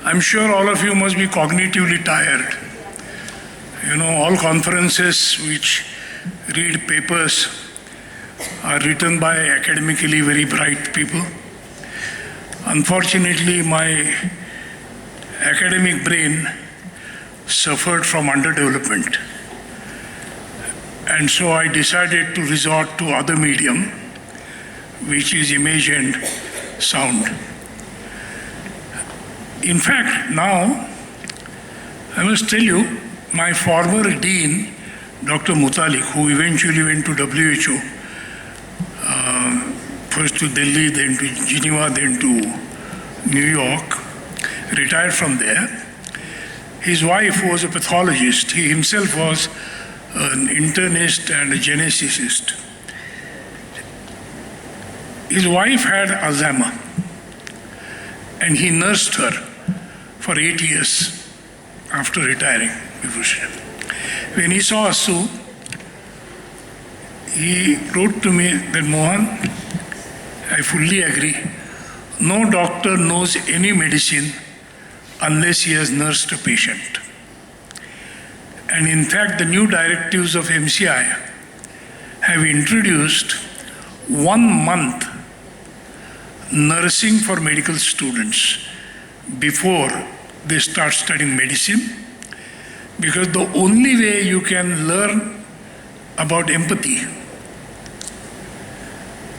I'm sure all of you must be cognitively tired. You know, all conferences which read papers are written by academically very bright people. Unfortunately, my academic brain suffered from underdevelopment. And so I decided to resort to other medium, which is image and sound. In fact, now, I must tell you, my former dean, Dr. Mutalik, who eventually went to WHO, first to Delhi, then to Geneva, then to New York, retired from there. His wife was a pathologist. He himself was an internist and a geneticist. His wife had Alzheimer's, and he nursed her for 8 years after retiring. When he saw Asu, he wrote to me that, Mohan, I fully agree. No doctor knows any medicine unless he has nursed a patient. And in fact, the new directives of MCI have introduced 1 month nursing for medical students before they start studying medicine, because the only way you can learn about empathy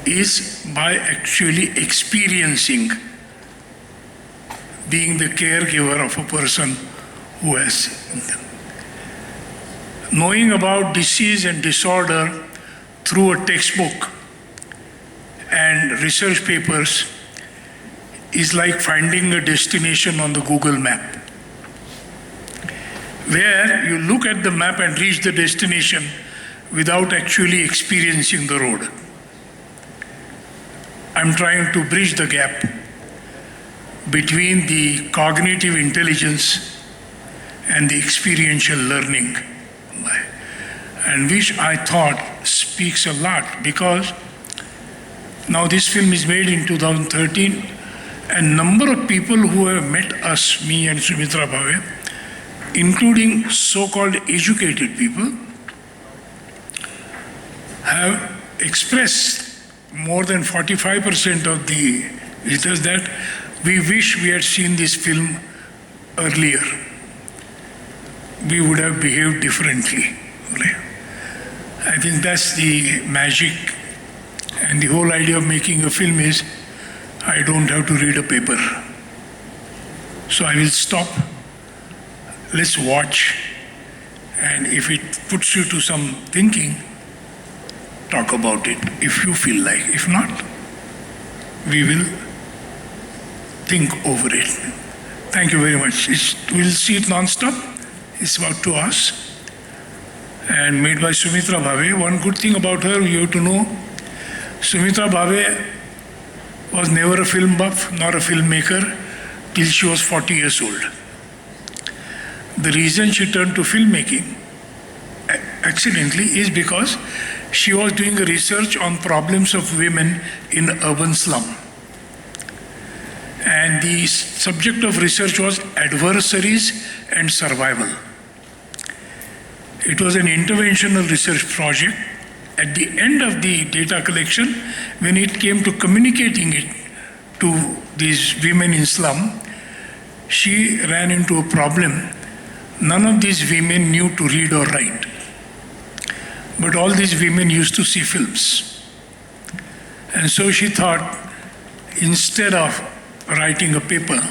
is by actually experiencing being the caregiver of a person who has knowing about disease and disorder through a textbook and research papers is like finding a destination on the Google map, where you look at the map and reach the destination without actually experiencing the road. I'm trying to bridge the gap between the cognitive intelligence and the experiential learning, and which I thought speaks a lot, because now this film is made in 2013, and number of people who have met us, me and Sumitra Bhave, including so-called educated people, have expressed, more than 45% of the visitors, that we wish we had seen this film earlier. We would have behaved differently. I think that's the magic, and the whole idea of making a film is I don't have to read a paper. So I will stop, let's watch, and if it puts you to some thinking, talk about it if you feel like. If not, we will think over it. Thank you very much. We'll see it non-stop. It's about 2 hours and made by Sumitra Bhave. One good thing about her, you have to know, Sumitra Bhave was never a film buff nor a filmmaker till she was 40 years old. The reason she turned to filmmaking accidentally is because she was doing a research on problems of women in urban slum. And the subject of research was adversaries and survival. It was an interventional research project. At the end of the data collection, when it came to communicating it to these women in slum, she ran into a problem. None of these women knew to read or write. But all these women used to see films. And so she thought, instead of writing a paper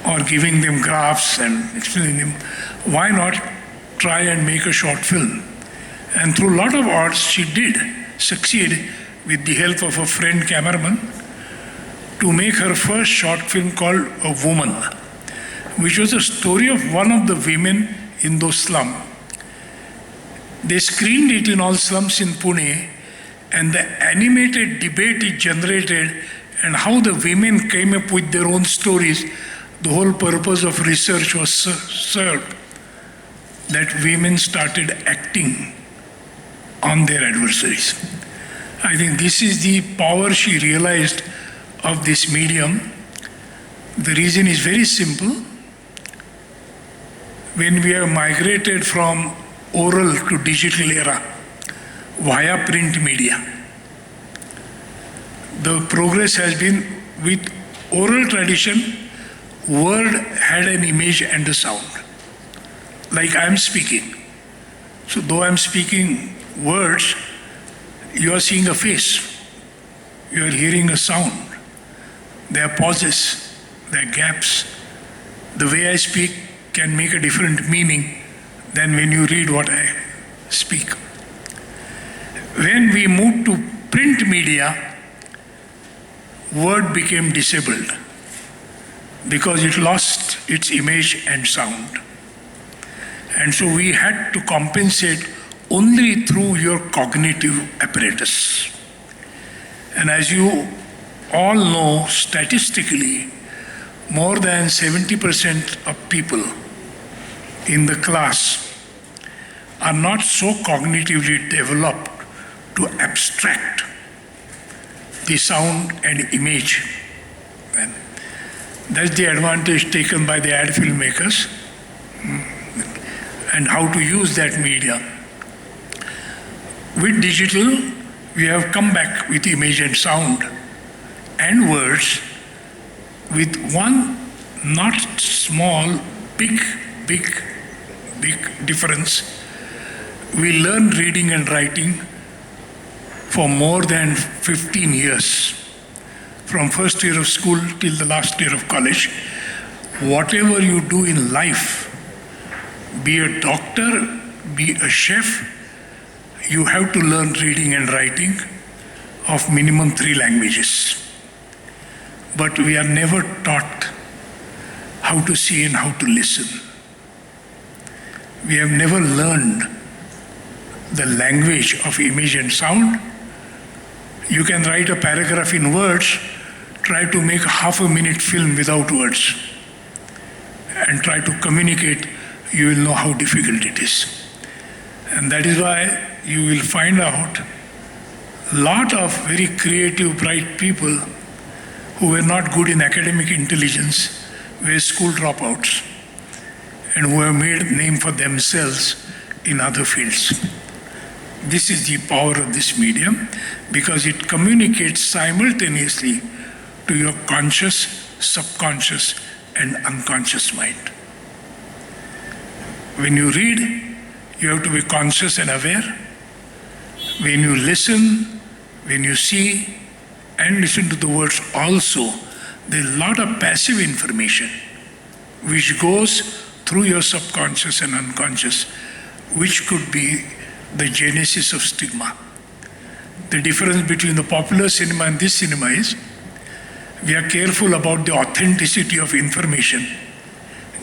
or giving them graphs and explaining them, why not try and make a short film? And through a lot of odds, she did succeed, with the help of a friend cameraman, to make her first short film called A Woman, which was a story of one of the women in those slums. They screened it in all slums in Pune, and the animated debate it generated and how the women came up with their own stories, the whole purpose of research was served, that women started acting on their adversaries. I think this is the power she realized of this medium, The reason is very simple. When we have migrated from oral to digital era via print media, the progress has been with oral tradition, word had an image and a sound. Like I am speaking. So though I am speaking words, you are seeing a face. You are hearing a sound. There are pauses, there are gaps. The way I speak can make a different meaning than when you read what I speak. When we moved to print media, word became disabled because it lost its image and sound. And so we had to compensate only through your cognitive apparatus. And as you all know, statistically, more than 70% of people in the class are not so cognitively developed to abstract the sound and image. And that's the advantage taken by the ad filmmakers and how to use that media. With digital, we have come back with image and sound and words with one not small, big difference. We learn reading and writing for more than 15 years. From first year of school till the last year of college. Whatever you do in life, be a doctor, be a chef, you have to learn reading and writing of minimum 3 languages. But we are never taught how to see and how to listen. We have never learned the language of image and sound. You can write a paragraph in words, try to make a half-a-minute film without words, and try to communicate, you will know how difficult it is. And that is why you will find out a lot of very creative, bright people who were not good in academic intelligence were school dropouts and who have made a name for themselves in other fields. This is the power of this medium because it communicates simultaneously to your conscious, subconscious, and unconscious mind. When you read, you have to be conscious and aware. When you listen, when you see, and listen to the words also, there's a lot of passive information which goes through your subconscious and unconscious, which could be the genesis of stigma. The difference between the popular cinema and this cinema is we are careful about the authenticity of information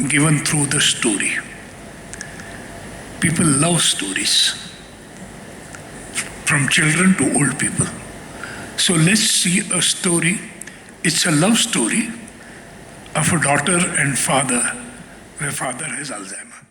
given through the story. People love stories, from children to old people. So let's see a story. It's a love story of a daughter and father, where father has Alzheimer's.